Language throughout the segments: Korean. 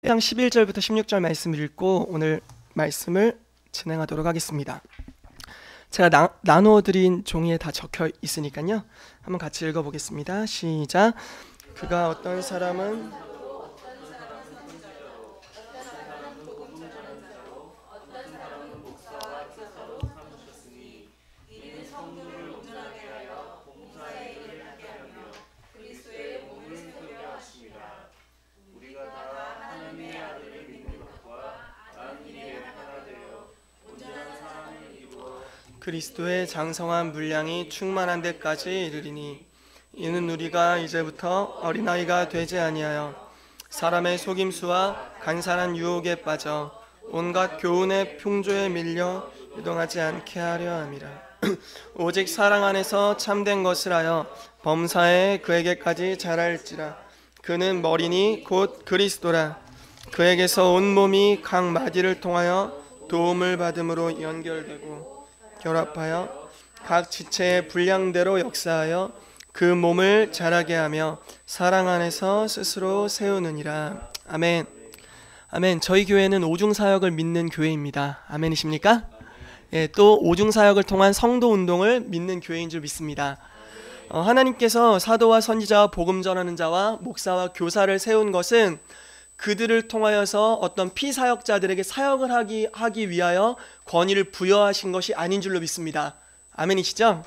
장 11절부터 16절 말씀을 읽고 오늘 말씀을 진행하도록 하겠습니다. 제가 나누어 드린 종이에 다 적혀 있으니까요. 한번 같이 읽어보겠습니다. 시작. 그가 어떤 사람은 그리스도의 장성한 분량이 충만한 데까지 이르리니 이는 우리가 이제부터 어린아이가 되지 아니하여 사람의 속임수와 간사한 유혹에 빠져 온갖 교훈의 풍조에 밀려 유동하지 않게 하려 함이라. 오직 사랑 안에서 참된 것을 하여 범사에 그에게까지 자랄지라. 그는 머리니 곧 그리스도라. 그에게서 온 몸이 각 마디를 통하여 도움을 받음으로 연결되고 결합하여 각 지체의 분량대로 역사하여 그 몸을 자라게 하며 사랑 안에서 스스로 세우느니라. 아멘. 아멘. 저희 교회는 오중사역을 믿는 교회입니다. 아멘이십니까? 예, 또 오중사역을 통한 성도 운동을 믿는 교회인 줄 믿습니다. 하나님께서 사도와 선지자와 복음 전하는 자와 목사와 교사를 세운 것은 그들을 통하여서 어떤 피사역자들에게 사역을 하기 위하여 권위를 부여하신 것이 아닌 줄로 믿습니다. 아멘이시죠?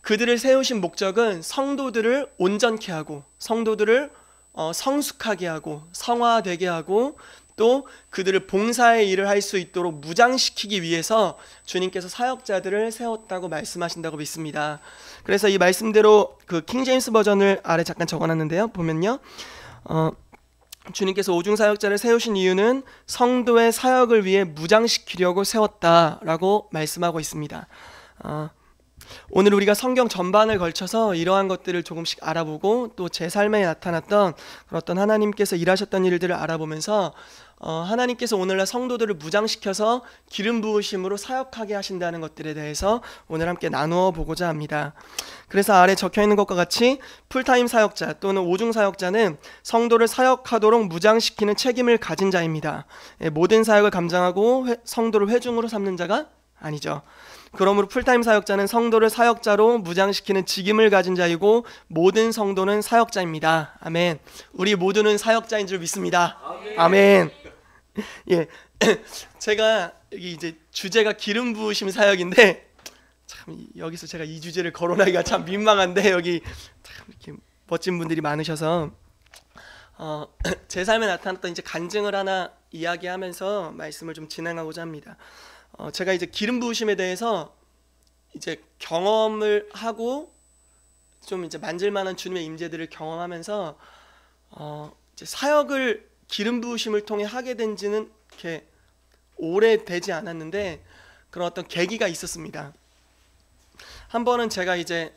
그들을 세우신 목적은 성도들을 온전케 하고 성도들을 성숙하게 하고 성화되게 하고 또 그들을 봉사의 일을 할 수 있도록 무장시키기 위해서 주님께서 사역자들을 세웠다고 말씀하신다고 믿습니다. 그래서 이 말씀대로 그 킹제임스 버전을 아래 잠깐 적어놨는데요. 보면요. 주님께서 오중사역자를 세우신 이유는 성도의 사역을 위해 무장시키려고 세웠다라고 말씀하고 있습니다. 오늘 우리가 성경 전반을 걸쳐서 이러한 것들을 조금씩 알아보고 또 제 삶에 나타났던 그런 어떤 하나님께서 일하셨던 일들을 알아보면서 하나님께서 오늘날 성도들을 무장시켜서 기름 부으심으로 사역하게 하신다는 것들에 대해서 오늘 함께 나누어 보고자 합니다. 그래서 아래 적혀있는 것과 같이 풀타임 사역자 또는 오중 사역자는 성도를 사역하도록 무장시키는 책임을 가진 자입니다. 모든 사역을 감당하고 성도를 회중으로 삼는 자가 아니죠. 그러므로 풀타임 사역자는 성도를 사역자로 무장시키는 직임을 가진 자이고 모든 성도는 사역자입니다. 아멘. 우리 모두는 사역자인 줄 믿습니다. 아멘. 예, 제가 여기 이제 주제가 기름 부으심 사역인데 참 여기서 제가 이 주제를 거론하기가 참 민망한데 여기 참 이렇게 멋진 분들이 많으셔서 제 삶에 나타났던 이제 간증을 하나 이야기하면서 말씀을 좀 진행하고자 합니다. 제가 이제 기름 부으심에 대해서 이제 경험을 하고 좀 이제 만질만한 주님의 임재들을 경험하면서 이제 사역을 기름 부으심을 통해 하게 된지는 이렇게 오래되지 않았는데 그런 어떤 계기가 있었습니다. 한 번은 제가 이제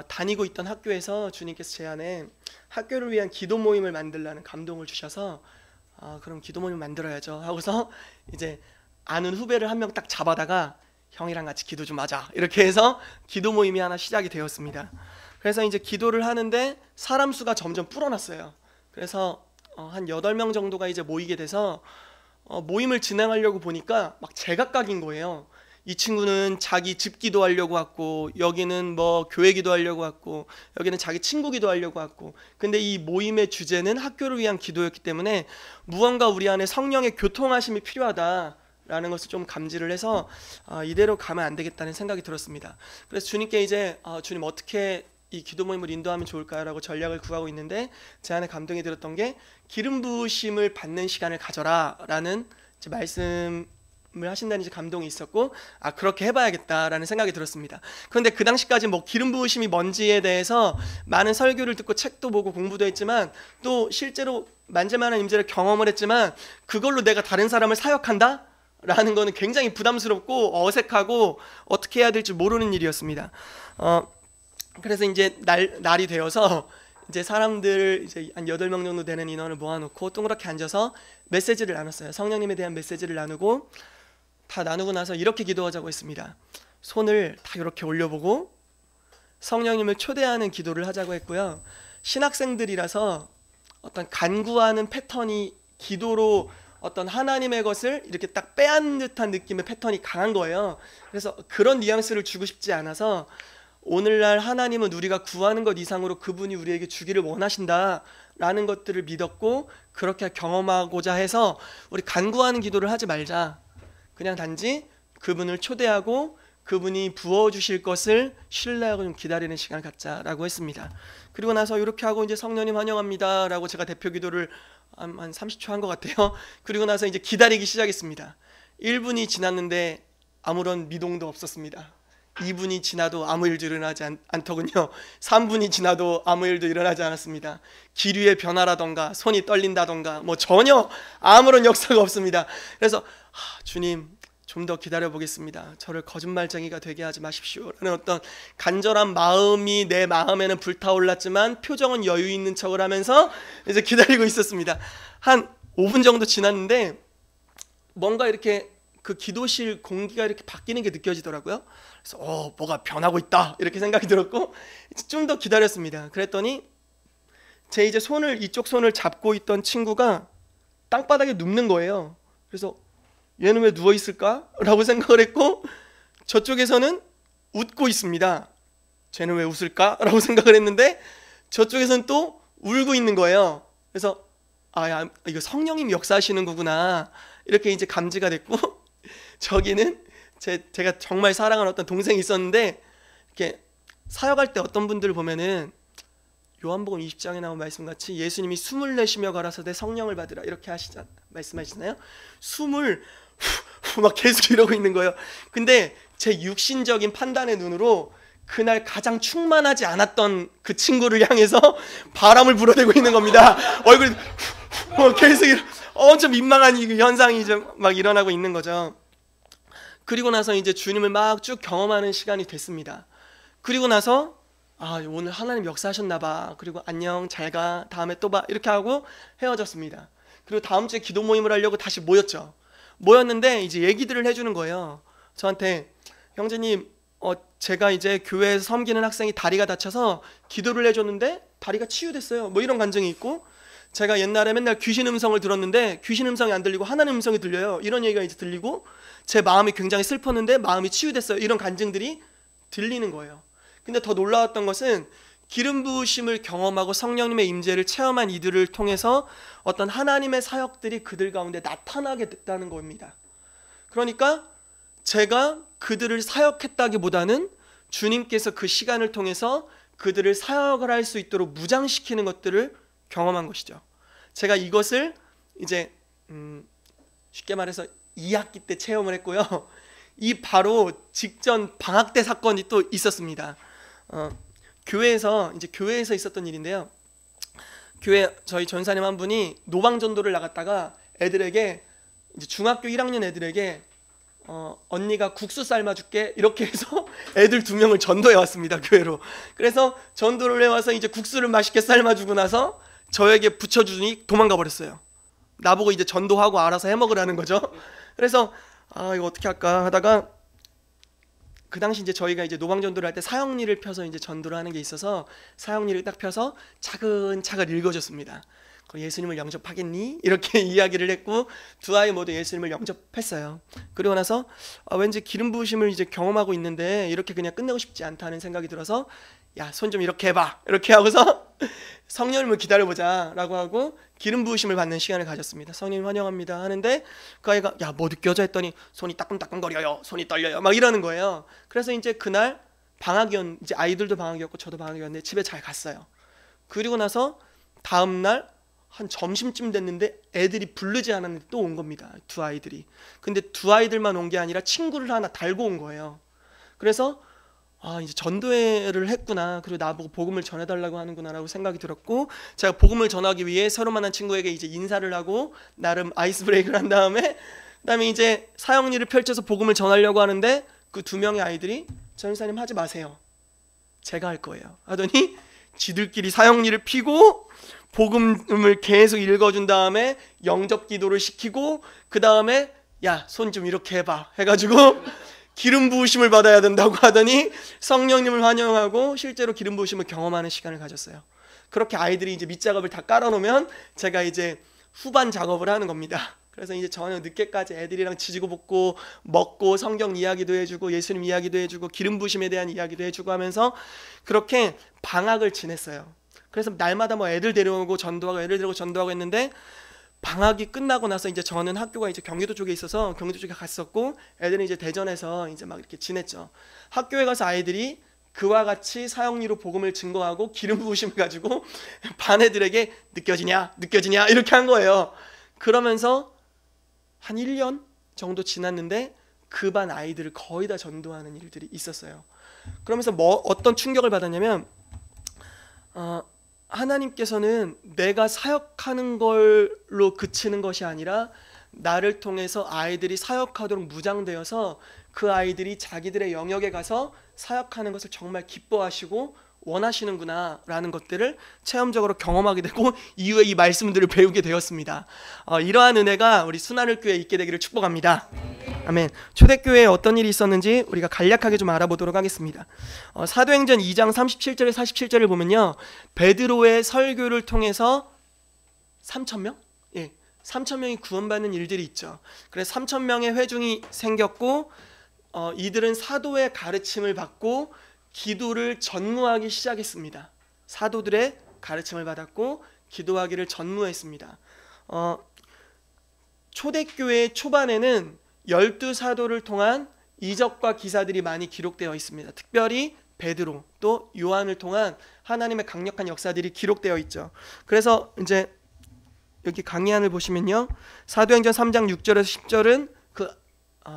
다니고 있던 학교에서 주님께서 제 안에 학교를 위한 기도 모임을 만들라는 감동을 주셔서 그럼 기도 모임 만들어야죠 하고서 이제 아는 후배를 한 명 딱 잡아다가 형이랑 같이 기도 좀 하자 이렇게 해서 기도 모임이 하나 시작이 되었습니다. 그래서 이제 기도를 하는데 사람 수가 점점 불어났어요. 그래서 한 8명 정도가 이제 모이게 돼서 모임을 진행하려고 보니까 막 제각각인 거예요. 이 친구는 자기 집 기도하려고 왔고 여기는 뭐 교회 기도하려고 왔고 여기는 자기 친구 기도하려고 왔고 근데 이 모임의 주제는 학교를 위한 기도였기 때문에 무언가 우리 안에 성령의 교통하심이 필요하다 라는 것을 좀 감지를 해서 이대로 가면 안 되겠다는 생각이 들었습니다. 그래서 주님께 이제 주님 어떻게 이 기도 모임을 인도하면 좋을까요? 라고 전략을 구하고 있는데 제 안에 감동이 들었던 게 기름 부으심을 받는 시간을 가져라 라는 이제 말씀을 하신다는 이제 감동이 있었고 그렇게 해봐야겠다라는 생각이 들었습니다. 그런데 그 당시까지 뭐 기름 부으심이 뭔지에 대해서 많은 설교를 듣고 책도 보고 공부도 했지만 또 실제로 만질만한 임재를 경험을 했지만 그걸로 내가 다른 사람을 사역한다? 라는 거는 굉장히 부담스럽고 어색하고 어떻게 해야 될지 모르는 일이었습니다. 그래서 이제 날이 되어서 이제 사람들 이제 한 8명 정도 되는 인원을 모아놓고 동그랗게 앉아서 메시지를 나눴어요. 성령님에 대한 메시지를 나누고 다 나누고 나서 이렇게 기도하자고 했습니다. 손을 다 이렇게 올려보고 성령님을 초대하는 기도를 하자고 했고요. 신학생들이라서 어떤 간구하는 패턴이 기도로 어떤 하나님의 것을 이렇게 딱 빼앗는 듯한 느낌의 패턴이 강한 거예요. 그래서 그런 뉘앙스를 주고 싶지 않아서 오늘날 하나님은 우리가 구하는 것 이상으로 그분이 우리에게 주기를 원하신다라는 것들을 믿었고 그렇게 경험하고자 해서 우리 간구하는 기도를 하지 말자. 그냥 단지 그분을 초대하고 그분이 부어주실 것을 신뢰하고 좀 기다리는 시간을 갖자라고 했습니다. 그리고 나서 이렇게 하고 이제 성령님 환영합니다 라고 제가 대표 기도를 한 30초 한 것 같아요. 그리고 나서 이제 기다리기 시작했습니다. 1분이 지났는데 아무런 미동도 없었습니다. 2분이 지나도 아무 일도 일어나지 않더군요. 3분이 지나도 아무 일도 일어나지 않았습니다. 기류의 변화라던가 손이 떨린다던가 뭐 전혀 아무런 역사가 없습니다. 그래서 주님 좀 더 기다려 보겠습니다. 저를 거짓말쟁이가 되게 하지 마십시오 라는 어떤 간절한 마음이 내 마음에는 불타올랐지만 표정은 여유 있는 척을 하면서 이제 기다리고 있었습니다. 한 5분 정도 지났는데 뭔가 이렇게 그 기도실 공기가 이렇게 바뀌는 게 느껴지더라고요. 그래서 뭐가 변하고 있다 이렇게 생각이 들었고 좀 더 기다렸습니다. 그랬더니 제 이제 이쪽 손을 잡고 있던 친구가 땅바닥에 눕는 거예요. 그래서 얘는 왜 누워 있을까? 라고 생각을 했고 저쪽에서는 웃고 있습니다. 쟤는 왜 웃을까? 라고 생각을 했는데 저쪽에서는 또 울고 있는 거예요. 그래서 이거 성령님이 역사하시는 거구나 이렇게 이제 감지가 됐고 저기는 제가 정말 사랑하는 어떤 동생이 있었는데 이렇게 사역할 때 어떤 분들을 보면은 요한복음 20장에 나온 말씀같이 예수님이 숨을 내쉬며 가라사대 성령을 받으라 이렇게 말씀하시나요? 숨을 막 계속 이러고 있는 거예요. 근데 제 육신적인 판단의 눈으로 그날 가장 충만하지 않았던 그 친구를 향해서 바람을 불어대고 있는 겁니다. 얼굴이 계속 엄청 민망한 현상이 막 일어나고 있는 거죠. 그리고 나서 이제 주님을 막 쭉 경험하는 시간이 됐습니다. 그리고 나서 오늘 하나님 역사하셨나 봐. 그리고 안녕 잘가 다음에 또 봐 이렇게 하고 헤어졌습니다. 그리고 다음 주에 기도 모임을 하려고 다시 모였는데 이제 얘기들을 해주는 거예요. 저한테 형제님 제가 이제 교회에서 섬기는 학생이 다리가 다쳐서 기도를 해줬는데 다리가 치유됐어요. 뭐 이런 간증이 있고 제가 옛날에 맨날 귀신 음성을 들었는데 귀신 음성이 안 들리고 하나님 음성이 들려요. 이런 얘기가 이제 들리고 제 마음이 굉장히 슬펐는데 마음이 치유됐어요. 이런 간증들이 들리는 거예요. 근데 더 놀라웠던 것은 기름 부으심을 경험하고 성령님의 임재를 체험한 이들을 통해서 어떤 하나님의 사역들이 그들 가운데 나타나게 됐다는 겁니다. 그러니까 제가 그들을 사역했다기보다는 주님께서 그 시간을 통해서 그들을 사역을 할 수 있도록 무장시키는 것들을 경험한 것이죠. 제가 이것을 이제 쉽게 말해서 2학기 때 체험을 했고요. 이 바로 직전 방학 때 사건이 또 있었습니다. 교회에서 있었던 일인데요. 교회 저희 전사님 한 분이 노방 전도를 나갔다가 애들에게 이제 중학교 1학년 애들에게 언니가 국수 삶아줄게 이렇게 해서 애들 2명을 전도해 왔습니다. 교회로. 그래서 전도를 해와서 이제 국수를 맛있게 삶아주고 나서 저에게 붙여주니 도망가 버렸어요. 나보고 이제 전도하고 알아서 해먹으라는 거죠. 그래서 이거 어떻게 할까 하다가 그 당시 이제 저희가 이제 노방전도를 할 때 사형리를 펴서 이제 전도를 하는 게 있어서 사형리를 딱 펴서 차근차근 읽어줬습니다. 예수님을 영접하겠니? 이렇게 이야기를 했고 두 아이 모두 예수님을 영접했어요. 그리고 나서 왠지 기름 부으심을 이제 경험하고 있는데 이렇게 그냥 끝내고 싶지 않다는 생각이 들어서 야, 손 좀 이렇게 해봐 이렇게 하고서 성령님을 기다려보자 라고 하고 기름 부으심을 받는 시간을 가졌습니다. 성령님 환영합니다 하는데 그 아이가 야, 뭐 느껴져 했더니 손이 따끔따끔거려요, 손이 떨려요 막 이러는 거예요. 그래서 이제 그날 이제 아이들도 방학이었고 저도 방학이었는데 집에 잘 갔어요. 그리고 나서 다음날 한 점심쯤 됐는데 애들이 부르지 않았는데 또 온 겁니다. 두 아이들이. 근데 두 아이들만 온 게 아니라 친구를 하나 달고 온 거예요. 그래서 이제 전도회를 했구나. 그리고 나보고 복음을 전해달라고 하는구나라고 생각이 들었고 제가 복음을 전하기 위해 새로 만난 친구에게 이제 인사를 하고 나름 아이스 브레이크를 한 다음에 그다음에 이제 사형리를 펼쳐서 복음을 전하려고 하는데 그 2명의 아이들이 전사님 하지 마세요. 제가 할 거예요. 하더니 지들끼리 사형리를 피고 복음을 계속 읽어준 다음에 영접 기도를 시키고 그 다음에 야, 손 좀 이렇게 해봐 해가지고 기름 부으심을 받아야 된다고 하더니 성령님을 환영하고 실제로 기름 부으심을 경험하는 시간을 가졌어요. 그렇게 아이들이 이제 밑작업을 다 깔아놓으면 제가 이제 후반 작업을 하는 겁니다. 그래서 이제 저녁 늦게까지 애들이랑 지지고 볶고 먹고 성경 이야기도 해주고 예수님 이야기도 해주고 기름 부심에 대한 이야기도 해주고 하면서 그렇게 방학을 지냈어요. 그래서 날마다 뭐 애들 데려오고 전도하고 애들 데려오고 전도하고 했는데, 방학이 끝나고 나서 이제 저는 학교가 이제 경기도 쪽에 있어서 경기도 쪽에 갔었고, 애들은 이제 대전에서 이제 막 이렇게 지냈죠. 학교에 가서 아이들이 그와 같이 사형리로 복음을 증거하고 기름 부으심을 가지고 반 애들에게 느껴지냐 이렇게 한 거예요. 그러면서 한 1년 정도 지났는데 그 반 아이들을 거의 다 전도하는 일들이 있었어요. 그러면서 어떤 충격을 받았냐면, 하나님께서는 내가 사역하는 걸로 그치는 것이 아니라 나를 통해서 아이들이 사역하도록 무장되어서 그 아이들이 자기들의 영역에 가서 사역하는 것을 정말 기뻐하시고 원하시는구나 라는 것들을 체험적으로 경험하게 되고 이후에 이 말씀들을 배우게 되었습니다. 이러한 은혜가 우리 순환을교회에 있게 되기를 축복합니다. 아멘. 초대교회에 어떤 일이 있었는지 우리가 간략하게 좀 알아보도록 하겠습니다. 사도행전 2장 37절에 47절을 보면요, 베드로의 설교를 통해서 3,000명? 예, 3,000명이 구원받는 일들이 있죠. 그래서 3,000명의 회중이 생겼고, 이들은 사도의 가르침을 받고 기도를 전무하기 시작했습니다. 사도들의 가르침을 받았고 기도하기를 전무했습니다. 초대교회 초반에는 12사도를 통한 이적과 기사들이 많이 기록되어 있습니다. 특별히 베드로 또 요한을 통한 하나님의 강력한 역사들이 기록되어 있죠. 그래서 이제 여기 강의안을 보시면요, 사도행전 3장 6절에서 10절은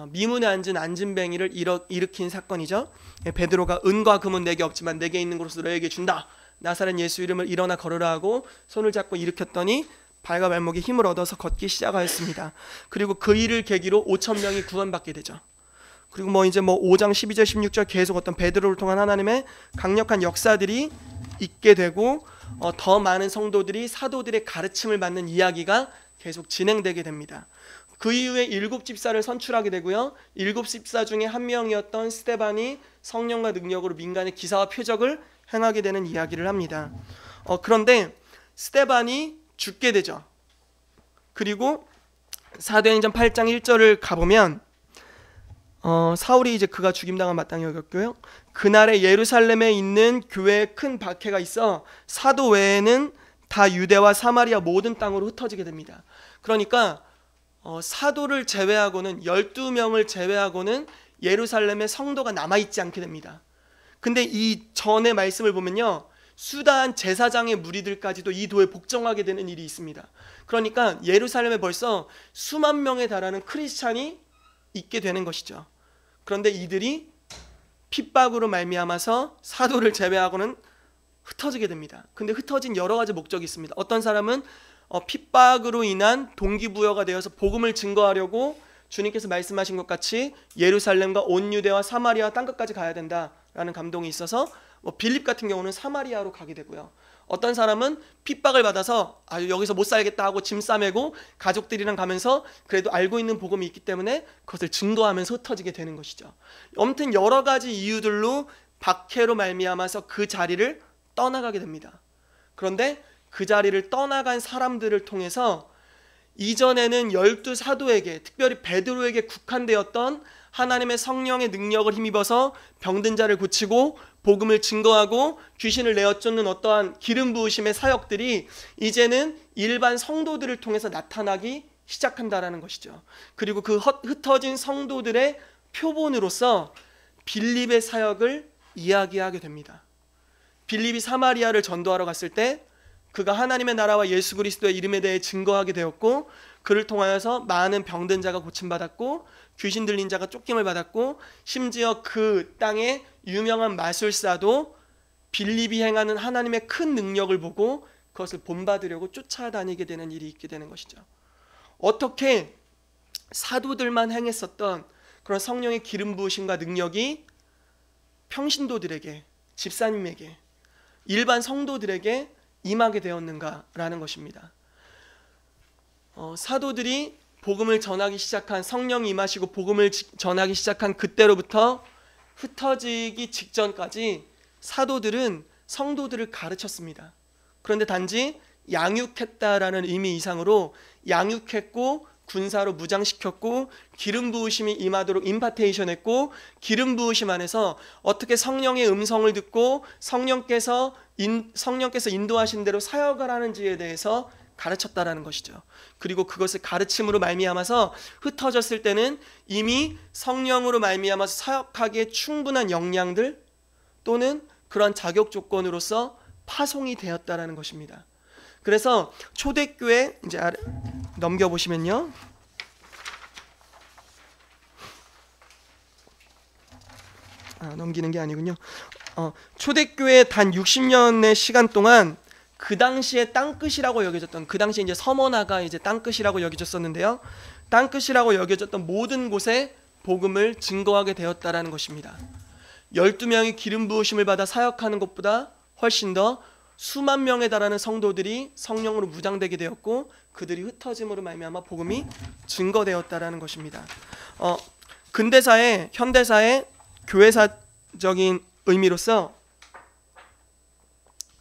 미문에 앉은 안진뱅이를 일으킨 사건이죠. 베드로가 은과 금은 내게 없지만 내게 있는 것으로 너에게 준다. 나사렛 예수 이름을 일어나 걸으라 하고 손을 잡고 일으켰더니 발과 발목에 힘을 얻어서 걷기 시작하였습니다. 그리고 그 일을 계기로 5,000명이 구원받게 되죠. 그리고 5장 12절 16절 계속 어떤 베드로를 통한 하나님의 강력한 역사들이 있게 되고, 더 많은 성도들이 사도들의 가르침을 받는 이야기가 계속 진행되게 됩니다. 그 이후에 7집사를 선출하게 되고요, 7집사 중에 한 명이었던 스데반이 성령과 능력으로 민간의 기사와 표적을 행하게 되는 이야기를 합니다. 그런데 스데반이 죽게 되죠. 그리고 사도행전 8장 1절을 가보면 사울이 이제 그가 죽임당한 마땅히 여겼고요, 그날에 예루살렘에 있는 교회에 큰 박해가 있어 사도 외에는 다 유대와 사마리아 모든 땅으로 흩어지게 됩니다. 그러니까 사도를 제외하고는 12명을 제외하고는 예루살렘에 성도가 남아있지 않게 됩니다. 근데 이 전의 말씀을 보면요, 수다한 제사장의 무리들까지도 이 도에 복종하게 되는 일이 있습니다. 그러니까 예루살렘에 벌써 수만 명에 달하는 크리스찬이 있게 되는 것이죠. 그런데 이들이 핍박으로 말미암아서 사도를 제외하고는 흩어지게 됩니다. 근데 흩어진 여러 가지 목적이 있습니다. 어떤 사람은 핍박으로 인한 동기부여가 되어서 복음을 증거하려고 주님께서 말씀하신 것 같이 예루살렘과 온 유대와 사마리아 땅끝까지 가야 된다라는 감동이 있어서 빌립 같은 경우는 사마리아로 가게 되고요, 어떤 사람은 핍박을 받아서 여기서 못 살겠다 하고 짐 싸매고 가족들이랑 가면서 그래도 알고 있는 복음이 있기 때문에 그것을 증거하면서 흩어지게 되는 것이죠. 아무튼 여러 가지 이유들로 박해로 말미암아서 그 자리를 떠나가게 됩니다. 그런데 그 자리를 떠나간 사람들을 통해서 이전에는 12사도에게, 특별히 베드로에게 국한되었던 하나님의 성령의 능력을 힘입어서 병든 자를 고치고 복음을 증거하고 귀신을 내어쫓는 어떠한 기름 부으심의 사역들이 이제는 일반 성도들을 통해서 나타나기 시작한다라는 것이죠. 그리고 그 흩어진 성도들의 표본으로서 빌립의 사역을 이야기하게 됩니다. 빌립이 사마리아를 전도하러 갔을 때 그가 하나님의 나라와 예수 그리스도의 이름에 대해 증거하게 되었고, 그를 통하여서 많은 병든 자가 고침받았고 귀신 들린 자가 쫓김을 받았고, 심지어 그 땅의 유명한 마술사도 빌립이 행하는 하나님의 큰 능력을 보고 그것을 본받으려고 쫓아다니게 되는 일이 있게 되는 것이죠. 어떻게 사도들만 행했었던 그런 성령의 기름 부으심과 능력이 평신도들에게, 집사님에게, 일반 성도들에게 임하게 되었는가라는 것입니다. 사도들이 복음을 전하기 시작한, 성령이 임하시고 복음을 전하기 시작한 그때로부터 흩어지기 직전까지 사도들은 성도들을 가르쳤습니다. 그런데 단지 양육했다라는 의미 이상으로 양육했고 군사로 무장시켰고 기름 부으심이 임하도록 임파테이션 했고 기름 부으심 안에서 어떻게 성령의 음성을 듣고 성령께서 인도하신 대로 사역을 하는지에 대해서 가르쳤다라는 것이죠. 그리고 그것을 가르침으로 말미암아서 흩어졌을 때는 이미 성령으로 말미암아서 사역하기에 충분한 역량들 또는 그런 자격 조건으로서 파송이 되었다라는 것입니다. 그래서 초대교회 이제 넘겨보시면요. 넘기는 게 아니군요. 초대교회 단 60년의 시간 동안 그 당시에 땅끝이라고 여겨졌던, 그 당시에 이제 서머나가 이제 땅끝이라고 여겨졌었는데요. 땅끝이라고 여겨졌던 모든 곳에 복음을 증거하게 되었다라는 것입니다. 12명이 기름 부으심을 받아 사역하는 것보다 훨씬 더 수만 명에 달하는 성도들이 성령으로 무장되게 되었고 그들이 흩어짐으로 말미암아 복음이 증거되었다라는 것입니다. 근대사의 현대사의 교회사적인 의미로서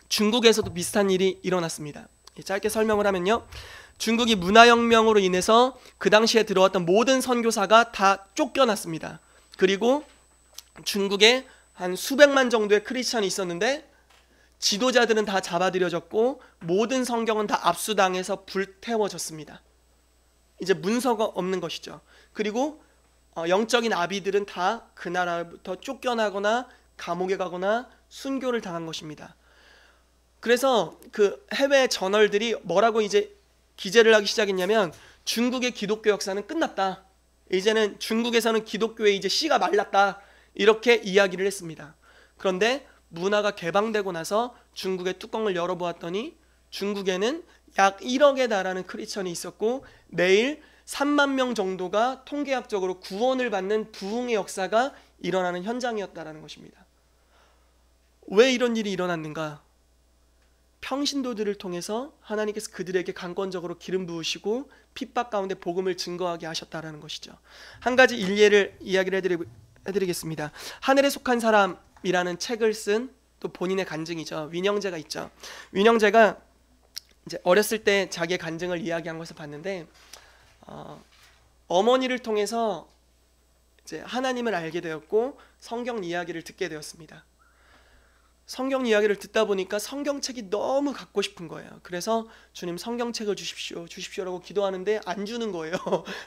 중국에서도 비슷한 일이 일어났습니다. 짧게 설명을 하면요, 중국이 문화혁명으로 인해서 그 당시에 들어왔던 모든 선교사가 다 쫓겨났습니다. 그리고 중국에 한 수백만 정도의 크리스찬이 있었는데 지도자들은 다 잡아들여졌고 모든 성경은 다 압수당해서 불태워졌습니다. 이제 문서가 없는 것이죠. 그리고 영적인 아비들은 다 그 나라부터 쫓겨나거나 감옥에 가거나 순교를 당한 것입니다. 그래서 그 해외 저널들이 뭐라고 이제 기재를 하기 시작했냐면 중국의 기독교 역사는 끝났다. 이제는 중국에서는 기독교의 이제 씨가 말랐다. 이렇게 이야기를 했습니다. 그런데 문화가 개방되고 나서 중국의 뚜껑을 열어보았더니 중국에는 약 1억에 달하는 크리스천이 있었고 매일 3만 명 정도가 통계학적으로 구원을 받는 부흥의 역사가 일어나는 현장이었다라는 것입니다. 왜 이런 일이 일어났는가? 평신도들을 통해서 하나님께서 그들에게 강권적으로 기름 부으시고 핍박 가운데 복음을 증거하게 하셨다라는 것이죠. 한 가지 일례를 이야기를 해드리겠습니다. 하늘에 속한 사람이라는 책을 쓴 또 본인의 간증이죠. 윈영제가 있죠. 윈영제가 이제 어렸을 때 자기의 간증을 이야기한 것을 봤는데 어머니를 통해서 이제 하나님을 알게 되었고 성경 이야기를 듣게 되었습니다. 성경 이야기를 듣다 보니까 성경책이 너무 갖고 싶은 거예요. 그래서 주님 성경책을 주십시오, 주십시오라고 기도하는데 안 주는 거예요.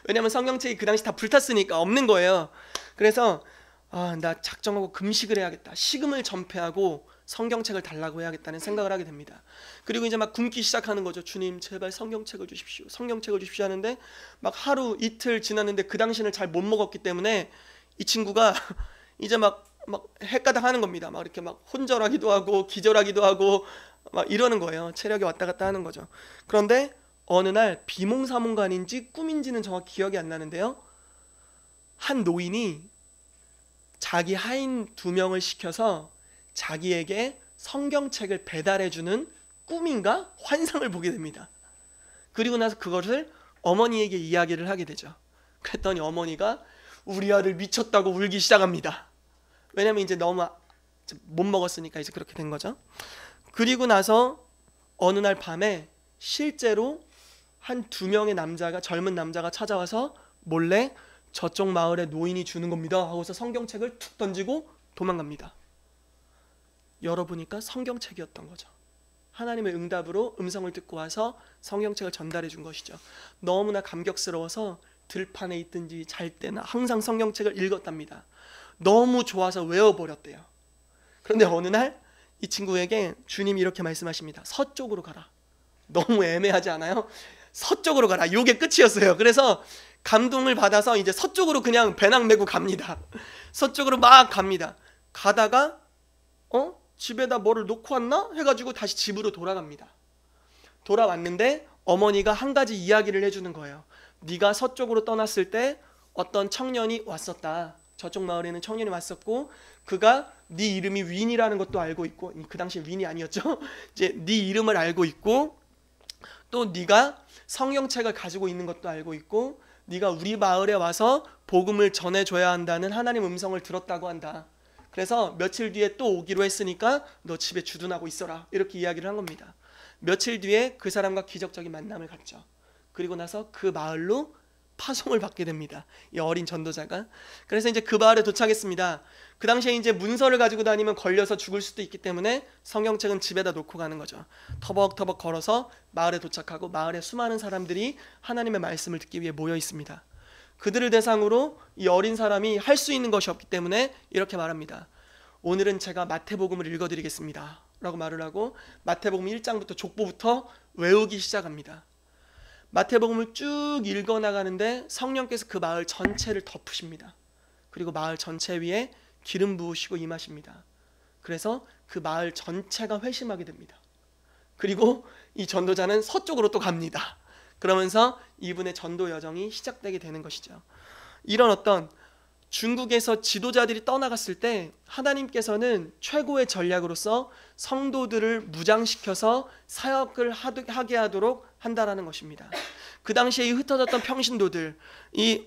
왜냐하면 성경책이 그 당시 다 불탔으니까 없는 거예요. 그래서 나 작정하고 금식을 해야겠다. 식음을 전폐하고 성경책을 달라고 해야겠다는 생각을 하게 됩니다. 그리고 이제 막 굶기 시작하는 거죠. 주님 제발 성경책을 주십시오, 성경책을 주십시오 하는데 막 하루 이틀 지났는데 그 당시는 잘 못 먹었기 때문에 이 친구가 이제 막 헷가닥 하는 겁니다. 막 이렇게 막 혼절하기도 하고 기절하기도 하고 막 이러는 거예요. 체력이 왔다 갔다 하는 거죠. 그런데 어느 날 비몽사몽간인지 꿈인지는 정확히 기억이 안 나는데요, 한 노인이 자기 하인 2명을 시켜서 자기에게 성경책을 배달해주는 꿈인가 환상을 보게 됩니다. 그리고 나서 그것을 어머니에게 이야기를 하게 되죠. 그랬더니 어머니가 우리 아들 미쳤다고 울기 시작합니다. 왜냐면 이제 너무 못 먹었으니까 이제 그렇게 된 거죠. 그리고 나서 어느 날 밤에 실제로 한 2명의 남자가, 젊은 남자가 찾아와서 몰래 저쪽 마을에 노인이 주는 겁니다 하고서 성경책을 툭 던지고 도망갑니다. 열어보니까 성경책이었던 거죠. 하나님의 응답으로 음성을 듣고 와서 성경책을 전달해 준 것이죠. 너무나 감격스러워서 들판에 있든지 잘 때나 항상 성경책을 읽었답니다. 너무 좋아서 외워버렸대요. 그런데 어느 날 이 친구에게 주님이 이렇게 말씀하십니다. 서쪽으로 가라. 너무 애매하지 않아요? 서쪽으로 가라. 이게 끝이었어요. 그래서 감동을 받아서 이제 서쪽으로 그냥 배낭 메고 갑니다. 서쪽으로 막 갑니다. 가다가 집에다 뭐를 놓고 왔나? 해가지고 다시 집으로 돌아갑니다. 돌아왔는데 어머니가 한 가지 이야기를 해주는 거예요. 네가 서쪽으로 떠났을 때 어떤 청년이 왔었다. 저쪽 마을에는 청년이 왔었고 그가 네 이름이 윈이라는 것도 알고 있고, 그 당시 윈이 아니었죠. 이제 네 이름을 알고 있고 또 네가 성경책을 가지고 있는 것도 알고 있고 네가 우리 마을에 와서 복음을 전해줘야 한다는 하나님 음성을 들었다고 한다. 그래서 며칠 뒤에 또 오기로 했으니까 너 집에 주둔하고 있어라. 이렇게 이야기를 한 겁니다. 며칠 뒤에 그 사람과 기적적인 만남을 갖죠. 그리고 나서 그 마을로 파송을 받게 됩니다. 이 어린 전도자가. 그래서 이제 그 마을에 도착했습니다. 그 당시에 이제 문서를 가지고 다니면 걸려서 죽을 수도 있기 때문에 성경책은 집에다 놓고 가는 거죠. 터벅터벅 걸어서 마을에 도착하고 마을에 수많은 사람들이 하나님의 말씀을 듣기 위해 모여 있습니다. 그들을 대상으로 이 어린 사람이 할 수 있는 것이 없기 때문에 이렇게 말합니다. 오늘은 제가 마태복음을 읽어드리겠습니다 라고 말을 하고 마태복음 1장부터 족보부터 외우기 시작합니다. 마태복음을 쭉 읽어나가는데 성령께서 그 마을 전체를 덮으십니다. 그리고 마을 전체 위에 기름 부으시고 임하십니다. 그래서 그 마을 전체가 회심하게 됩니다. 그리고 이 전도자는 서쪽으로 또 갑니다. 그러면서 이분의 전도 여정이 시작되게 되는 것이죠. 이런 어떤 중국에서 지도자들이 떠나갔을 때 하나님께서는 최고의 전략으로서 성도들을 무장시켜서 사역을 하게 하도록 한다라는 것입니다. 그 당시에 이 흩어졌던 평신도들, 이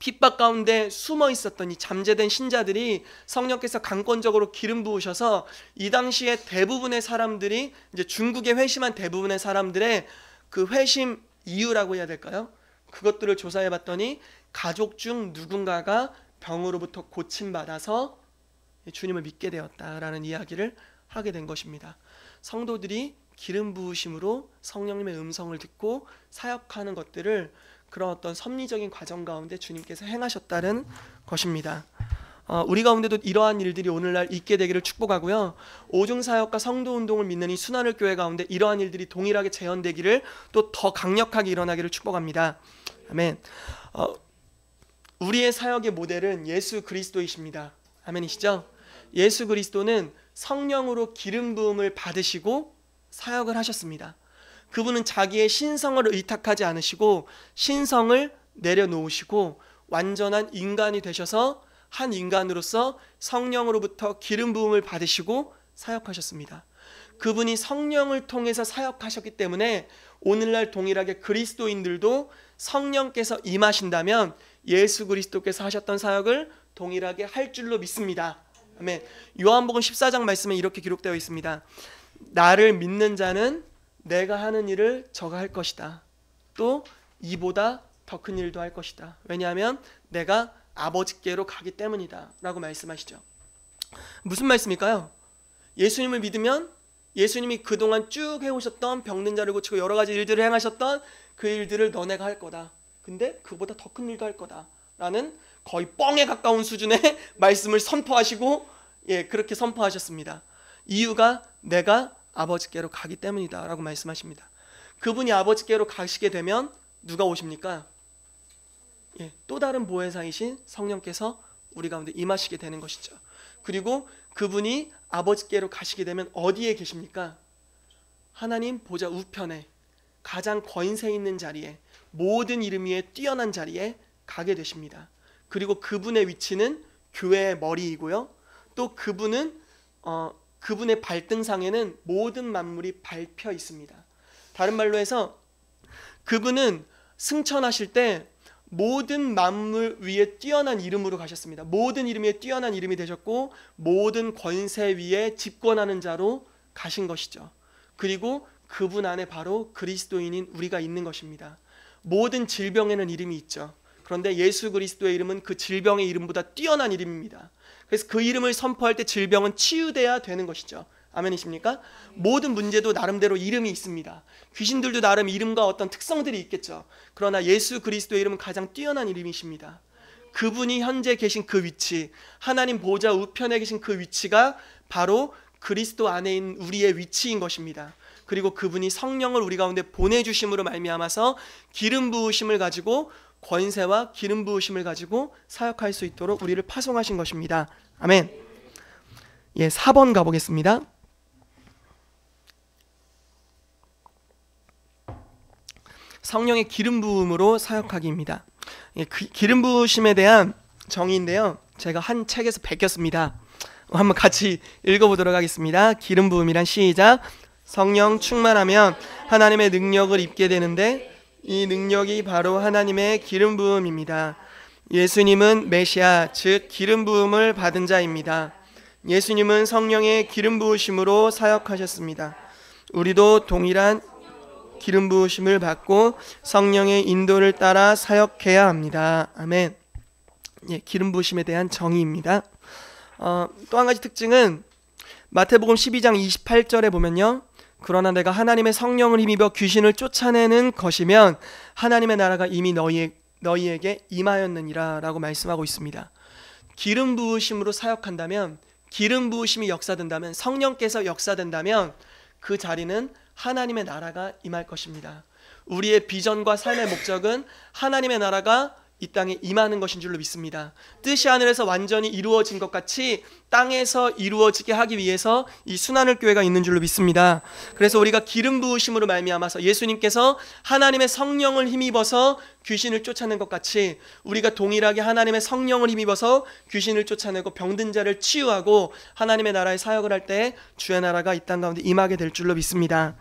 핍박 가운데 숨어 있었던 이 잠재된 신자들이 성령께서 강권적으로 기름 부으셔서 이 당시에 대부분의 사람들이 이제 중국에 회심한 대부분의 사람들의 그 회심 이유라고 해야 될까요? 그것들을 조사해 봤더니 가족 중 누군가가 병으로부터 고침받아서 주님을 믿게 되었다라는 이야기를 하게 된 것입니다. 성도들이 기름 부으심으로 성령님의 음성을 듣고 사역하는 것들을 그런 어떤 섭리적인 과정 가운데 주님께서 행하셨다는 것입니다. 우리 가운데도 이러한 일들이 오늘날 있게 되기를 축복하고요. 오중사역과 성도운동을 믿는 이 순환을 교회 가운데 이러한 일들이 동일하게 재현되기를 또 더 강력하게 일어나기를 축복합니다. 아멘. 우리의 사역의 모델은 예수 그리스도이십니다. 아멘이시죠? 예수 그리스도는 성령으로 기름 부음을 받으시고 사역을 하셨습니다. 그분은 자기의 신성을 의탁하지 않으시고 신성을 내려놓으시고 완전한 인간이 되셔서 한 인간으로서 성령으로부터 기름 부음을 받으시고 사역하셨습니다. 그분이 성령을 통해서 사역하셨기 때문에 오늘날 동일하게 그리스도인들도 성령께서 임하신다면 예수 그리스도께서 하셨던 사역을 동일하게 할 줄로 믿습니다. 아멘. 요한복음 14장 말씀에 이렇게 기록되어 있습니다. 나를 믿는 자는 내가 하는 일을 저가 할 것이다. 또 이보다 더 큰 일도 할 것이다. 왜냐하면 내가 아버지께로 가기 때문이다 라고 말씀하시죠. 무슨 말씀일까요? 예수님을 믿으면 예수님이 그동안 쭉 해오셨던 병든 자를 고치고 여러 가지 일들을 행하셨던 그 일들을 너네가 할 거다. 근데 그보다 더 큰 일도 할 거다 라는 거의 뻥에 가까운 수준의 말씀을 선포하시고 그렇게 선포하셨습니다. 이유가 내가 아버지께로 가기 때문이다 라고 말씀하십니다. 그분이 아버지께로 가시게 되면 누가 오십니까? 또 다른 보혜사이신 성령께서 우리 가운데 임하시게 되는 것이죠. 그리고 그분이 아버지께로 가시게 되면 어디에 계십니까? 하나님 보좌 우편에 가장 권세 있는 자리에 모든 이름 위에 뛰어난 자리에 가게 되십니다. 그리고 그분의 위치는 교회의 머리이고요. 또 그분은 그분의 발등상에는 모든 만물이 밟혀 있습니다. 다른 말로 해서 그분은 승천하실 때 모든 만물 위에 뛰어난 이름으로 가셨습니다. 모든 이름 위에 뛰어난 이름이 되셨고 모든 권세 위에 집권하는 자로 가신 것이죠. 그리고 그분 안에 바로 그리스도인인 우리가 있는 것입니다. 모든 질병에는 이름이 있죠. 그런데 예수 그리스도의 이름은 그 질병의 이름보다 뛰어난 이름입니다. 그래서 그 이름을 선포할 때 질병은 치유돼야 되는 것이죠. 아멘이십니까? 모든 문제도 나름대로 이름이 있습니다. 귀신들도 나름 이름과 어떤 특성들이 있겠죠. 그러나 예수 그리스도의 이름은 가장 뛰어난 이름이십니다. 그분이 현재 계신 그 위치, 하나님 보좌 우편에 계신 그 위치가 바로 그리스도 안에 있는 우리의 위치인 것입니다. 그리고 그분이 성령을 우리 가운데 보내주심으로 말미암아서 기름 부으심을 가지고 권세와 기름 부으심을 가지고 사역할 수 있도록 우리를 파송하신 것입니다. 아멘. 4번 가보겠습니다. 성령의 기름 부음으로 사역하기입니다. 기름 부으심에 대한 정의인데요. 제가 한 책에서 베꼈습니다. 한번 같이 읽어보도록 하겠습니다. 기름 부음이란 시작. 성령 충만하면 하나님의 능력을 입게 되는데 이 능력이 바로 하나님의 기름 부음입니다. 예수님은 메시아 즉 기름 부음을 받은 자입니다. 예수님은 성령의 기름 부으심으로 사역하셨습니다. 우리도 동일한 기름 부으심을 받고 성령의 인도를 따라 사역해야 합니다. 아멘. 예, 기름 부으심에 대한 정의입니다. 또 한 가지 특징은 마태복음 12장 28절에 보면요, 그러나 내가 하나님의 성령을 힘입어 귀신을 쫓아내는 것이면 하나님의 나라가 이미 너희에게 임하였느니라 라고 말씀하고 있습니다. 기름 부으심으로 사역한다면, 기름 부으심이 역사된다면, 성령께서 역사된다면 그 자리는 하나님의 나라가 임할 것입니다. 우리의 비전과 삶의 목적은 하나님의 나라가 이 땅에 임하는 것인 줄로 믿습니다. 뜻이 하늘에서 완전히 이루어진 것 같이 땅에서 이루어지게 하기 위해서 이 순환을 교회가 있는 줄로 믿습니다. 그래서 우리가 기름 부으심으로 말미암아서 예수님께서 하나님의 성령을 힘입어서 귀신을 쫓아낸 것 같이 우리가 동일하게 하나님의 성령을 힘입어서 귀신을 쫓아내고 병든 자를 치유하고 하나님의 나라의 사역을 할 때 주의 나라가 이 땅 가운데 임하게 될 줄로 믿습니다.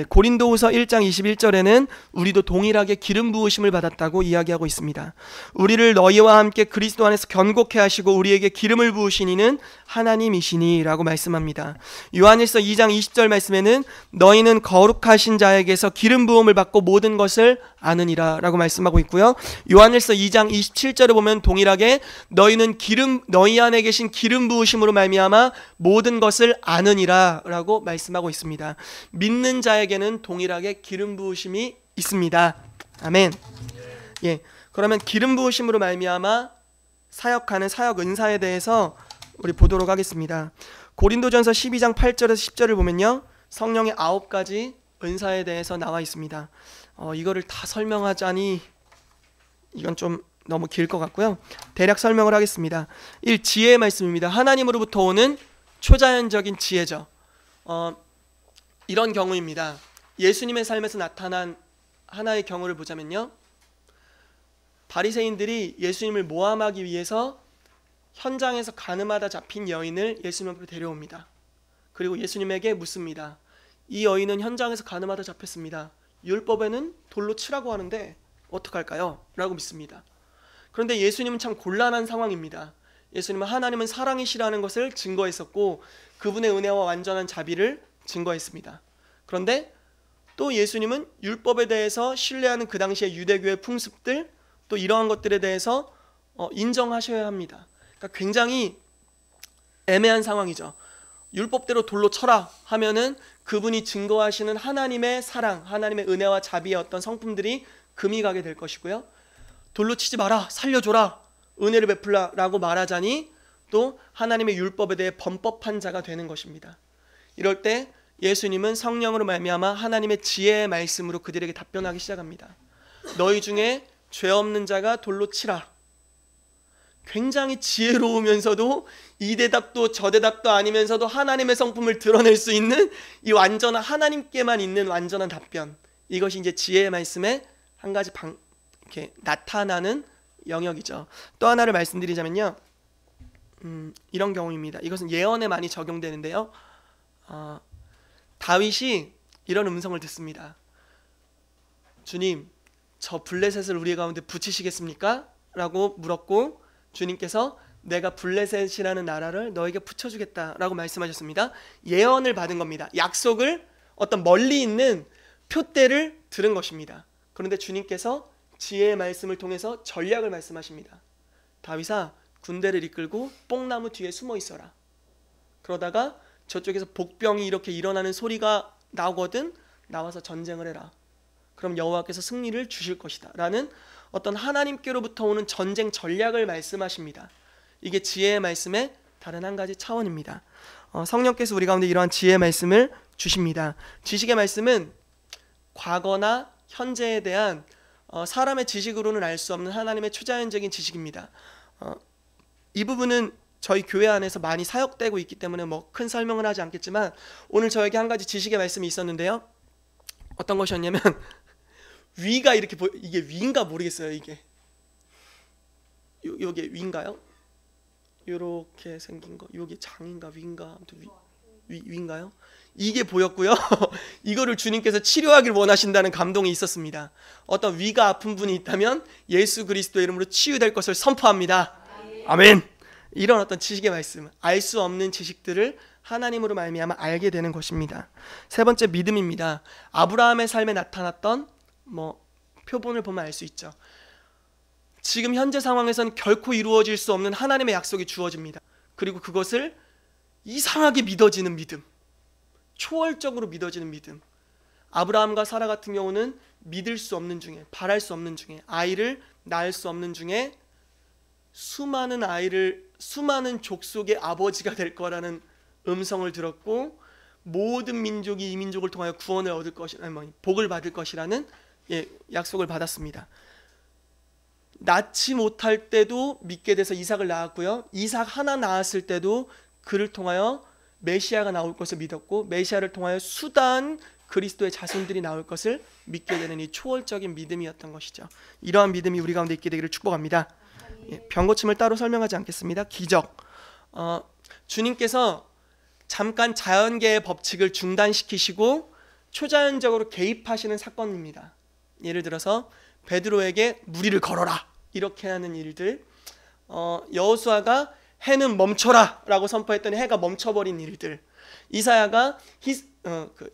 고린도후서 1장 21절에는 우리도 동일하게 기름 부으심을 받았다고 이야기하고 있습니다. 우리를 너희와 함께 그리스도 안에서 견고케 하시고 우리에게 기름을 부으신 이는 하나님이시니 라고 말씀합니다. 요한일서 2장 20절 말씀에는 너희는 거룩하신 자에게서 기름 부음을 받고 모든 것을 아느니라 라고 말씀하고 있고요. 요한일서 2장 27절에 보면 동일하게 너희는 너희 안에 계신 기름 부으심으로 말미암아 모든 것을 아느니라 라고 말씀하고 있습니다. 믿는 자에게는 동일하게 기름 부으심이 있습니다. 아멘. 예, 그러면 기름 부으심으로 말미암아 사역하는 사역 은사에 대해서 우리 보도록 하겠습니다. 고린도전서 12장 8절에서 10절을 보면요, 성령의 9가지 은사에 대해서 나와 있습니다. 이거를 다 설명하자니 이건 좀 너무 길 것 같고요. 대략 설명을 하겠습니다. 1. 지혜의 말씀입니다. 하나님으로부터 오는 초자연적인 지혜죠. 이런 경우입니다. 예수님의 삶에서 나타난 하나의 경우를 보자면요, 바리새인들이 예수님을 모함하기 위해서 현장에서 가늠하다 잡힌 여인을 예수님 앞으로 데려옵니다. 그리고 예수님에게 묻습니다. 이 여인은 현장에서 가늠하다 잡혔습니다. 율법에는 돌로 치라고 하는데 어떡할까요? 라고 묻습니다. 그런데 예수님은 참 곤란한 상황입니다. 예수님은 하나님은 사랑이시라는 것을 증거했었고 그분의 은혜와 완전한 자비를 증거했습니다. 그런데 또 예수님은 율법에 대해서 신뢰하는 그 당시의 유대교의 풍습들, 또 이러한 것들에 대해서 인정하셔야 합니다. 그러니까 굉장히 애매한 상황이죠. 율법대로 돌로 쳐라 하면은 그분이 증거하시는 하나님의 사랑, 하나님의 은혜와 자비의 어떤 성품들이 금이 가게 될 것이고요, 돌로 치지 마라, 살려줘라, 은혜를 베풀라 라고 말하자니 또 하나님의 율법에 대해 범법한 자가 되는 것입니다. 이럴 때 예수님은 성령으로 말미암아 하나님의 지혜의 말씀으로 그들에게 답변하기 시작합니다. 너희 중에 죄 없는 자가 돌로 치라. 굉장히 지혜로우면서도 이 대답도 저 대답도 아니면서도 하나님의 성품을 드러낼 수 있는 이 완전한, 하나님께만 있는 완전한 답변, 이것이 이제 지혜의 말씀의 한 가지 이렇게 나타나는 영역이죠. 또 하나를 말씀드리자면요, 이런 경우입니다. 이것은 예언에 많이 적용되는데요, 다윗이 이런 음성을 듣습니다. 주님, 저 블레셋을 우리 가운데 붙이시겠습니까? 라고 물었고 주님께서 내가 블레셋이라는 나라를 너에게 붙여주겠다 라고 말씀하셨습니다. 예언을 받은 겁니다. 약속을, 어떤 멀리 있는 표대를 들은 것입니다. 그런데 주님께서 지혜의 말씀을 통해서 전략을 말씀하십니다. 다윗아, 군대를 이끌고 뽕나무 뒤에 숨어 있어라. 그러다가 저쪽에서 복병이 이렇게 일어나는 소리가 나거든, 나와서 전쟁을 해라. 그럼 여호와께서 승리를 주실 것이다 라는 어떤 하나님께로부터 오는 전쟁 전략을 말씀하십니다. 이게 지혜의 말씀의 다른 한 가지 차원입니다. 성령께서 우리 가운데 이러한 지혜의 말씀을 주십니다. 지식의 말씀은 과거나 현재에 대한 사람의 지식으로는 알 수 없는 하나님의 초자연적인 지식입니다. 이 부분은 저희 교회 안에서 많이 사역되고 있기 때문에 큰 설명은 하지 않겠지만 오늘 저에게 한 가지 지식의 말씀이 있었는데요, 어떤 것이었냐면 위가 이렇게 이게 위인가 모르겠어요. 이게 요게 위인가요? 요렇게 생긴 거, 요게 장인가 위인가, 아무튼 위인가요? 이게 보였고요. 이거를 주님께서 치료하길 원하신다는 감동이 있었습니다. 어떤 위가 아픈 분이 있다면 예수 그리스도의 이름으로 치유될 것을 선포합니다. 아멘. 이런 어떤 지식의 말씀, 알 수 없는 지식들을 하나님으로 말미암아 알게 되는 것입니다. 세 번째, 믿음입니다. 아브라함의 삶에 나타났던 표본을 보면 알 수 있죠. 지금 현재 상황에서는 결코 이루어질 수 없는 하나님의 약속이 주어집니다. 그리고 그것을 이상하게 믿어지는 믿음, 초월적으로 믿어지는 믿음. 아브라함과 사라 같은 경우는 믿을 수 없는 중에, 바랄 수 없는 중에, 아이를 낳을 수 없는 중에 수많은 족속의 아버지가 될 거라는 음성을 들었고, 모든 민족이 이 민족을 통하여 구원을 얻을 복을 받을 것이라는 약속을 받았습니다. 낳지 못할 때도 믿게 돼서 이삭을 낳았고요. 이삭 하나 낳았을 때도 그를 통하여 메시아가 나올 것을 믿었고, 메시아를 통하여 수단 그리스도의 자손들이 나올 것을 믿게 되는 이 초월적인 믿음이었던 것이죠. 이러한 믿음이 우리 가운데 있게 되기를 축복합니다. 병고침을 따로 설명하지 않겠습니다. 기적. 주님께서 잠깐 자연계의 법칙을 중단시키시고 초자연적으로 개입하시는 사건입니다. 예를 들어서 베드로에게 무리를 걸어라 이렇게 하는 일들, 여호수아가 해는 멈춰라 라고 선포했더니 해가 멈춰버린 일들, 이사야가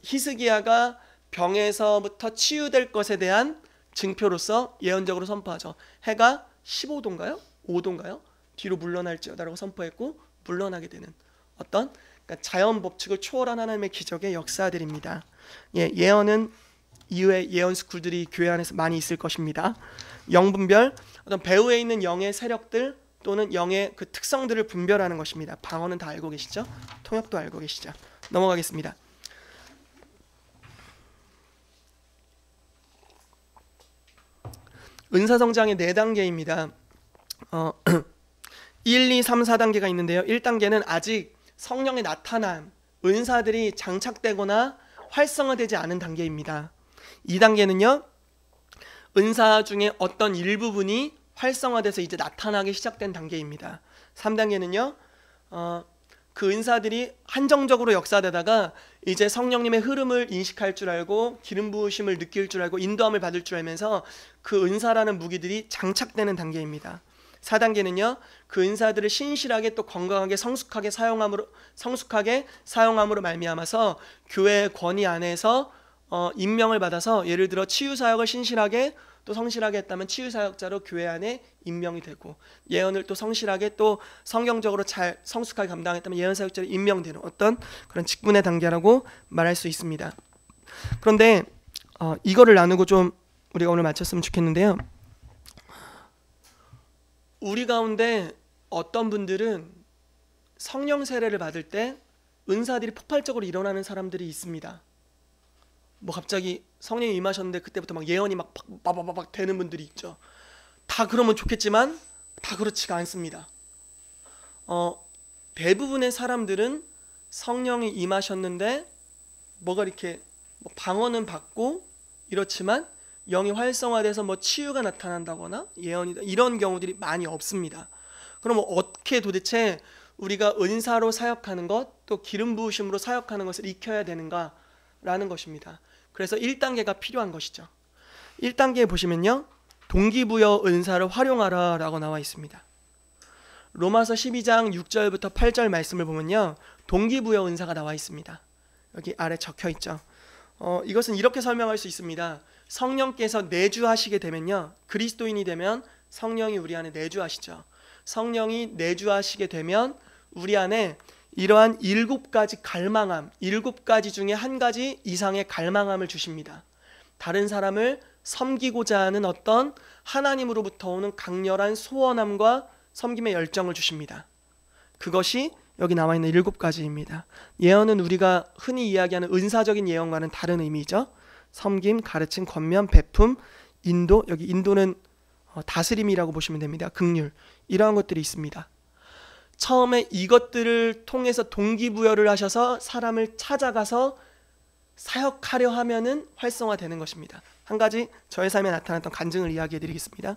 히스기야가 병에서부터 치유될 것에 대한 증표로서 예언적으로 선포하죠. 해가 15도인가요? 5도인가요? 뒤로 물러날지어다라고 선포했고 물러나게 되는 어떤 자연 법칙을 초월한 하나님의 기적의 역사들입니다. 예언은 이후에 예언 스쿨들이 교회 안에서 많이 있을 것입니다. 영분별, 어떤 배후에 있는 영의 세력들 또는 영의 그 특성들을 분별하는 것입니다. 방언은 다 알고 계시죠? 통역도 알고 계시죠? 넘어가겠습니다. 은사성장의 4단계입니다. 1, 2, 3, 4단계가 있는데요. 1단계는 아직 성령의 나타남, 은사들이 장착되거나 활성화되지 않은 단계입니다. 2단계는요, 은사 중에 어떤 일부분이 활성화돼서 이제 나타나기 시작된 단계입니다. 3단계는요, 그 은사들이 한정적으로 역사되다가 이제 성령님의 흐름을 인식할 줄 알고 기름 부으심을 느낄 줄 알고 인도함을 받을 줄 알면서 그 은사라는 무기들이 장착되는 단계입니다. 4단계는요, 그 은사들을 신실하게 또 건강하게 성숙하게 사용함으로 말미암아서 교회의 권위 안에서 임명을 받아서, 예를 들어 치유사역을 신실하게 또 성실하게 했다면 치유사역자로 교회 안에 임명이 되고, 예언을 또 성실하게 또 성경적으로 잘 성숙하게 감당했다면 예언사역자로 임명되는 어떤 그런 직분의 단계라고 말할 수 있습니다. 그런데 이거를 나누고 좀 우리가 오늘 마쳤으면 좋겠는데요. 우리 가운데 어떤 분들은 성령 세례를 받을 때 은사들이 폭발적으로 일어나는 사람들이 있습니다. 갑자기 성령이 임하셨는데 그때부터 막 예언이 막 바바바박 되는 분들이 있죠. 다 그러면 좋겠지만 다 그렇지가 않습니다. 대부분의 사람들은 성령이 임하셨는데 뭐가 이렇게 방언은 받고 이렇지만 영이 활성화돼서 치유가 나타난다거나 예언이다 이런 경우들이 많이 없습니다. 그럼 어떻게 도대체 우리가 은사로 사역하는 것, 또 기름 부으심으로 사역하는 것을 익혀야 되는가라는 것입니다. 그래서 1단계가 필요한 것이죠. 1단계에 보시면요, 동기부여 은사를 활용하라 라고 나와 있습니다. 로마서 12장 6절부터 8절 말씀을 보면요, 동기부여 은사가 나와 있습니다. 여기 아래 적혀 있죠. 이것은 이렇게 설명할 수 있습니다. 성령께서 내주하시게 되면요, 그리스도인이 되면 성령이 우리 안에 내주하시죠. 성령이 내주하시게 되면 우리 안에 이러한 7가지 갈망함, 7가지 중에 한 가지 이상의 갈망함을 주십니다. 다른 사람을 섬기고자 하는 어떤 하나님으로부터 오는 강렬한 소원함과 섬김의 열정을 주십니다. 그것이 여기 나와 있는 7가지입니다. 예언은 우리가 흔히 이야기하는 은사적인 예언과는 다른 의미죠. 섬김, 가르침, 권면, 베품, 인도, 여기 인도는 다스림이라고 보시면 됩니다. 긍휼, 이러한 것들이 있습니다. 처음에 이것들을 통해서 동기부여를 하셔서 사람을 찾아가서 사역하려 하면은 활성화되는 것입니다. 한 가지 저의 삶에 나타났던 간증을 이야기해 드리겠습니다.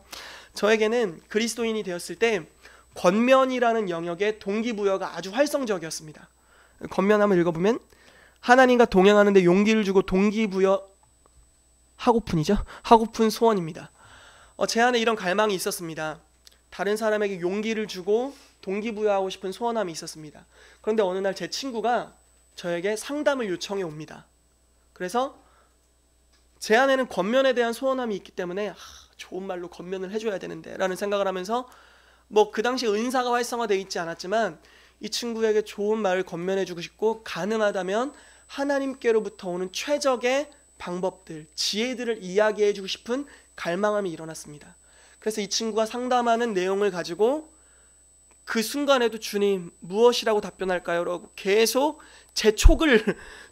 저에게는 그리스도인이 되었을 때 권면이라는 영역의 동기부여가 아주 활성적이었습니다. 권면 한번 읽어보면, 하나님과 동행하는데 용기를 주고 동기부여 하고픈 소원입니다. 제 안에 이런 갈망이 있었습니다. 다른 사람에게 용기를 주고 동기부여하고 싶은 소원함이 있었습니다. 그런데 어느 날 제 친구가 저에게 상담을 요청해 옵니다. 그래서 제 안에는 권면에 대한 소원함이 있기 때문에 좋은 말로 권면을 해줘야 되는데 라는 생각을 하면서 뭐 그 당시 은사가 활성화되어 있지 않았지만 이 친구에게 좋은 말을 권면해주고 싶고 가능하다면 하나님께로부터 오는 최적의 방법들, 지혜들을 이야기해주고 싶은 갈망함이 일어났습니다. 그래서 이 친구가 상담하는 내용을 가지고 그 순간에도 주님 무엇이라고 답변할까요? 라고 계속 제 촉을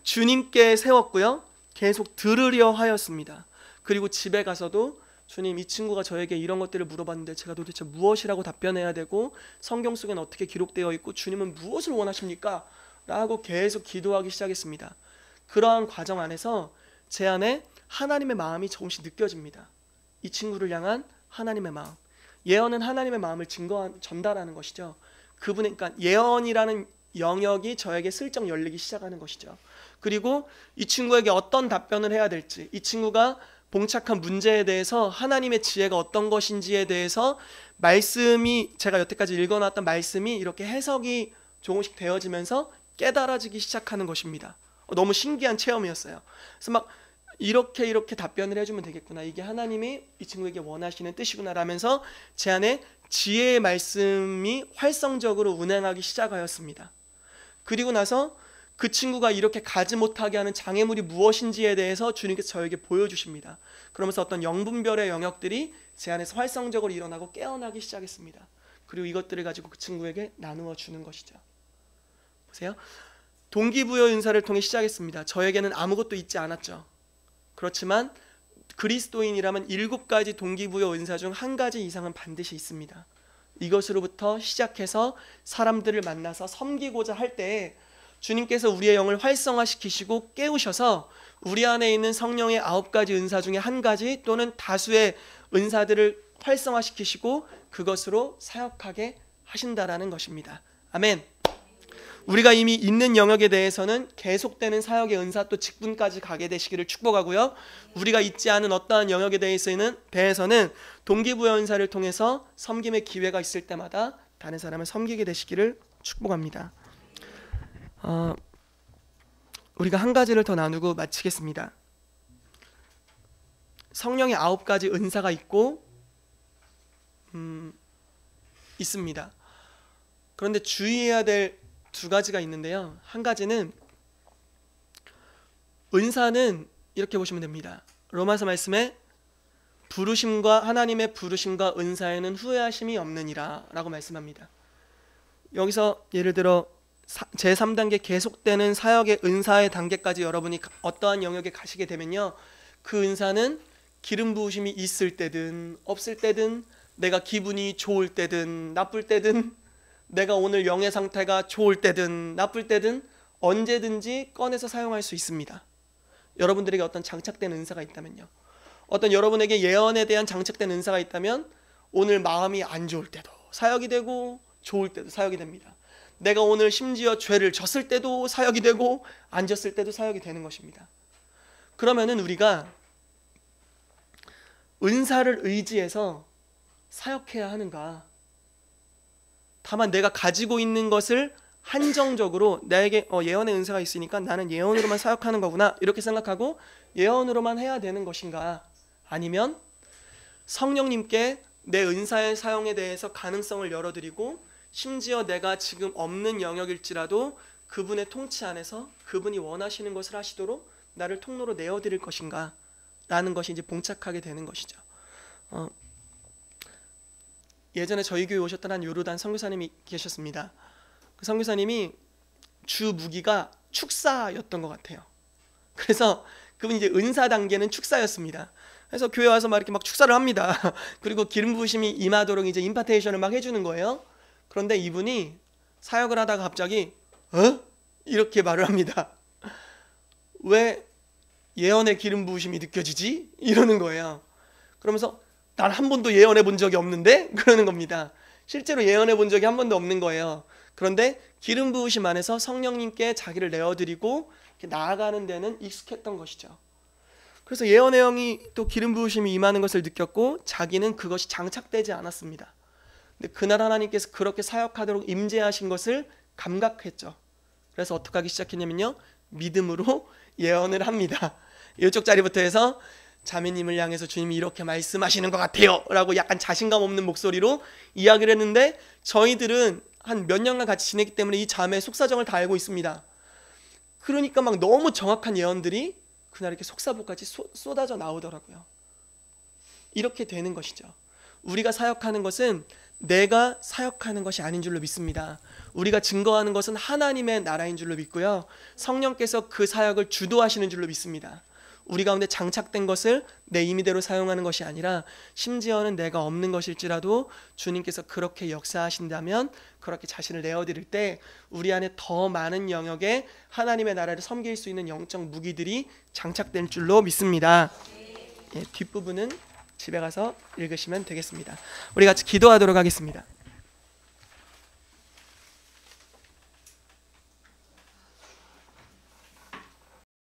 주님께 세웠고요. 계속 들으려 하였습니다. 그리고 집에 가서도 주님 이 친구가 저에게 이런 것들을 물어봤는데 제가 도대체 무엇이라고 답변해야 되고 성경 속에는 어떻게 기록되어 있고 주님은 무엇을 원하십니까? 라고 계속 기도하기 시작했습니다. 그러한 과정 안에서 제 안에 하나님의 마음이 조금씩 느껴집니다. 이 친구를 향한 하나님의 마음. 예언은 하나님의 마음을 전달하는 것이죠. 그러니까 예언이라는 영역이 저에게 슬쩍 열리기 시작하는 것이죠. 그리고 이 친구에게 어떤 답변을 해야 될지, 이 친구가 봉착한 문제에 대해서 하나님의 지혜가 어떤 것인지에 대해서 말씀이, 제가 여태까지 읽어놨던 말씀이 이렇게 해석이 조금씩 되어지면서 깨달아지기 시작하는 것입니다. 너무 신기한 체험이었어요. 그래서 막 이렇게 답변을 해주면 되겠구나, 이게 하나님이 이 친구에게 원하시는 뜻이구나 라면서 제 안에 지혜의 말씀이 활성적으로 운행하기 시작하였습니다. 그리고 나서 그 친구가 이렇게 가지 못하게 하는 장애물이 무엇인지에 대해서 주님께서 저에게 보여주십니다. 그러면서 어떤 영분별의 영역들이 제 안에서 활성적으로 일어나고 깨어나기 시작했습니다. 그리고 이것들을 가지고 그 친구에게 나누어 주는 것이죠. 보세요. 동기부여 은사를 통해 시작했습니다. 저에게는 아무것도 있지 않았죠. 그렇지만 그리스도인이라면 7가지 동기부여 은사 중 한 가지 이상은 반드시 있습니다. 이것으로부터 시작해서 사람들을 만나서 섬기고자 할 때에 주님께서 우리의 영을 활성화시키시고 깨우셔서 우리 안에 있는 성령의 9가지 은사 중에 한 가지 또는 다수의 은사들을 활성화시키시고 그것으로 사역하게 하신다라는 것입니다. 아멘. 우리가 이미 있는 영역에 대해서는 계속되는 사역의 은사 또 직분까지 가게 되시기를 축복하고요. 우리가 있지 않은 어떠한 영역에 대해서는 동기부여 은사를 통해서 섬김의 기회가 있을 때마다 다른 사람을 섬기게 되시기를 축복합니다. 우리가 한 가지를 더 나누고 마치겠습니다. 성령의 9가지 은사가 있습니다. 그런데 주의해야 될 2가지가 있는데요. 한 가지는 은사는 이렇게 보시면 됩니다. 로마서 말씀에 하나님의 부르심과 은사에는 후회하심이 없느니라 라고 말씀합니다. 여기서 예를 들어 제3단계 계속되는 사역의 은사의 단계까지 여러분이 어떠한 영역에 가시게 되면요, 그 은사는 기름 부으심이 있을 때든 없을 때든, 내가 기분이 좋을 때든 나쁠 때든, 내가 오늘 영의 상태가 좋을 때든 나쁠 때든 언제든지 꺼내서 사용할 수 있습니다. 여러분들에게 어떤 장착된 은사가 있다면요, 어떤 여러분에게 예언에 대한 장착된 은사가 있다면 오늘 마음이 안 좋을 때도 사역이 되고 좋을 때도 사역이 됩니다. 내가 오늘 심지어 죄를 졌을 때도 사역이 되고 안 졌을 때도 사역이 되는 것입니다. 그러면은 우리가 은사를 의지해서 사역해야 하는가? 다만 내가 가지고 있는 것을 한정적으로 나에게 예언의 은사가 있으니까 나는 예언으로만 사역하는 거구나 이렇게 생각하고 예언으로만 해야 되는 것인가? 아니면 성령님께 내 은사의 사용에 대해서 가능성을 열어드리고 심지어 내가 지금 없는 영역일지라도 그분의 통치 안에서 그분이 원하시는 것을 하시도록 나를 통로로 내어드릴 것인가 라는 것이 이제 봉착하게 되는 것이죠. 예전에 저희 교회 오셨던 한 요르단 선교사님이 계셨습니다. 그 선교사님이 주 무기가 축사였던 것 같아요. 그래서 그분이 이제 은사 단계는 축사였습니다. 그래서 교회 와서 막 이렇게 막 축사를 합니다. 그리고 기름 부으심이 임하도록 이제 임파테이션을 막 해주는 거예요. 그런데 이분이 사역을 하다가 갑자기 이렇게 말을 합니다. 왜 예언의 기름 부으심이 느껴지지? 이러는 거예요. 그러면서 난 한 번도 예언해 본 적이 없는데? 그러는 겁니다. 실제로 예언해 본 적이 한 번도 없는 거예요. 그런데 기름 부으심 안에서 성령님께 자기를 내어드리고 이렇게 나아가는 데는 익숙했던 것이죠. 그래서 예언의 영이 또 기름 부으심이 임하는 것을 느꼈고 자기는 그것이 장착되지 않았습니다. 근데 그날 하나님께서 그렇게 사역하도록 임재하신 것을 감각했죠. 그래서 어떻게 하기 시작했냐면요, 믿음으로 예언을 합니다. 이쪽 자리부터 해서 자매님을 향해서 주님이 이렇게 말씀하시는 것 같아요 라고 약간 자신감 없는 목소리로 이야기를 했는데, 저희들은 한 몇 년간 같이 지냈기 때문에 이 자매의 속사정을 다 알고 있습니다. 그러니까 막 너무 정확한 예언들이 그날 이렇게 속사부까지 쏟아져 나오더라고요. 이렇게 되는 것이죠. 우리가 사역하는 것은 내가 사역하는 것이 아닌 줄로 믿습니다. 우리가 증거하는 것은 하나님의 나라인 줄로 믿고요, 성령께서 그 사역을 주도하시는 줄로 믿습니다. 우리 가운데 장착된 것을 내 임의대로 사용하는 것이 아니라, 심지어는 내가 없는 것일지라도 주님께서 그렇게 역사하신다면 그렇게 자신을 내어드릴 때 우리 안에 더 많은 영역에 하나님의 나라를 섬길 수 있는 영적 무기들이 장착될 줄로 믿습니다. 뒷부분은 집에 가서 읽으시면 되겠습니다. 우리 같이 기도하도록 하겠습니다.